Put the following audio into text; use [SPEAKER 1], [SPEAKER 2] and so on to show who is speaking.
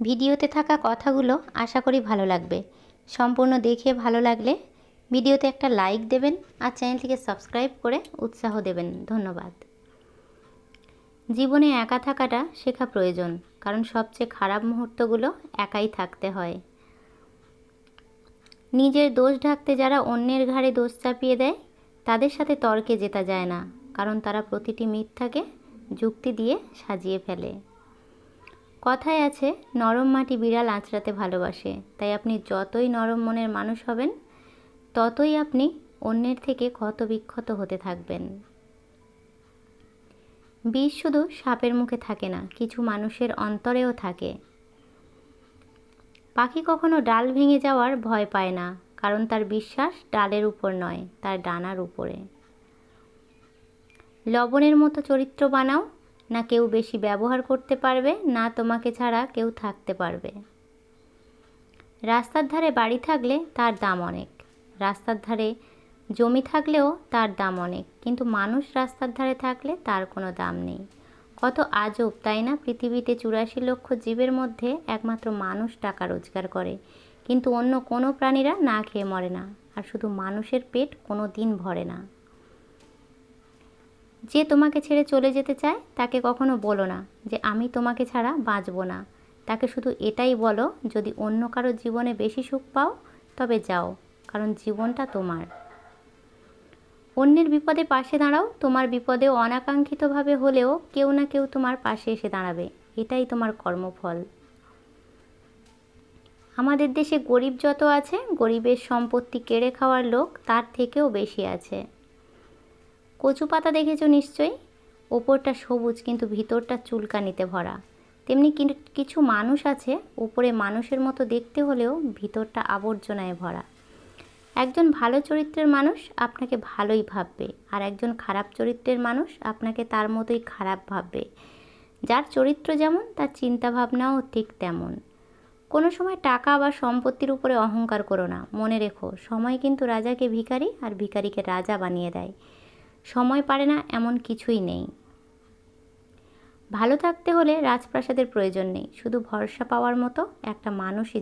[SPEAKER 1] ভিডিওতে থাকা কথাগুলো আশা করি ভালো লাগবে। সম্পূর্ণ দেখে ভালো লাগলে ভিডিওতে একটা লাইক দেবেন আর চ্যানেলটিকে সাবস্ক্রাইব করে উৎসাহ দেবেন। ধন্যবাদ। জীবনে একা থাকাটা শেখা প্রয়োজন, কারণ সবচেয়ে খারাপ মুহূর্তগুলো একাই থাকতে হয়। নিজের দোষ ঢাকতে যারা অন্যের ঘাড়ে দোষ চাপিয়ে দেয় তাদের সাথে তর্কে জেতা যায় না, কারণ তারা প্রতিটি মিথ্যাকে যুক্তি দিয়ে সাজিয়ে ফেলে। কথায় আছে, নরম মাটি বিড়াল আঁচড়াতে ভালোবাসে। তাই আপনি যতই নরম মনের মানুষ হবেন ততই আপনি অন্যের থেকে ক্ষত বিক্ষত হতে থাকবেন। বিষ শুধু সাপের মুখে থাকে না, কিছু মানুষের অন্তরেও থাকে। পাখি কখনো ডাল ভেঙে যাওয়ার ভয় পায় না, কারণ তার বিশ্বাস ডালের উপর নয়, তার ডানার উপরে। লবণের মতো চরিত্র বানাও, না কেউ বেশি ব্যবহার করতে পারবে, না তোমাকে ছাড়া কেউ থাকতে পারবে। রাস্তার ধারে বাড়ি থাকলে তার দাম অনেক, রাস্তার ধারে জমি থাকলেও তার দাম অনেক, কিন্তু মানুষ রাস্তার ধারে থাকলে তার কোনো দাম নেই। কত আজব তাই না? পৃথিবীতে 84 লক্ষ জীবের মধ্যে একমাত্র মানুষ টাকা রোজগার করে, কিন্তু অন্য কোনো প্রাণীরা না খেয়ে মরে না, আর শুধু মানুষের পেট কোনো দিন ভরে না। যে তোমাকে ছেড়ে চলে যেতে চায় তাকে কখনো বলো না যে আমি তোমাকে ছাড়া বাঁচব না। তাকে শুধু এটাই বলো, যদি অন্য কারো জীবনে বেশি সুখ পাও তবে যাও, কারণ জীবনটা তোমার। অন্যের বিপদে পাশে দাঁড়াও, তোমার বিপদেও অনাকাঙ্ক্ষিতভাবে হলেও কেউ না কেউ তোমার পাশে এসে দাঁড়াবে, এটাই তোমার কর্মফল। আমাদের দেশে গরিব যত আছে, গরিবের সম্পত্তি কেড়ে খাওয়ার লোক তার থেকেও বেশি আছে। কচু পাতা দেখেছো নিশ্চয়ই, ওপরটা সবুজ কিন্তু ভিতরটা চুলকানিতে ভরা। তেমনি কিছু মানুষ আছে, ওপরে মানুষের মতো দেখতে হলেও ভিতরটা আবর্জনায় ভরা। একজন ভালো চরিত্রের মানুষ আপনাকে ভালোই ভাববে, আর একজন খারাপ চরিত্রের মানুষ আপনাকে তার মতোই খারাপ ভাববে। যার চরিত্র যেমন তার চিন্তা ভাবনাও ঠিক তেমন। কোনো সময় টাকা বা সম্পত্তির উপরে অহংকার করো না। মনে রেখো, সময় কিন্তু রাজাকে ভিখারি আর ভিখারিকে রাজা বানিয়ে দেয়। সময় পারে না এমন কিছুই নেই। ভালো থাকতে হলে রাজপ্রাসাদের প্রয়োজন নেই, শুধু ভরসা পাওয়ার মতো একটা মানুষই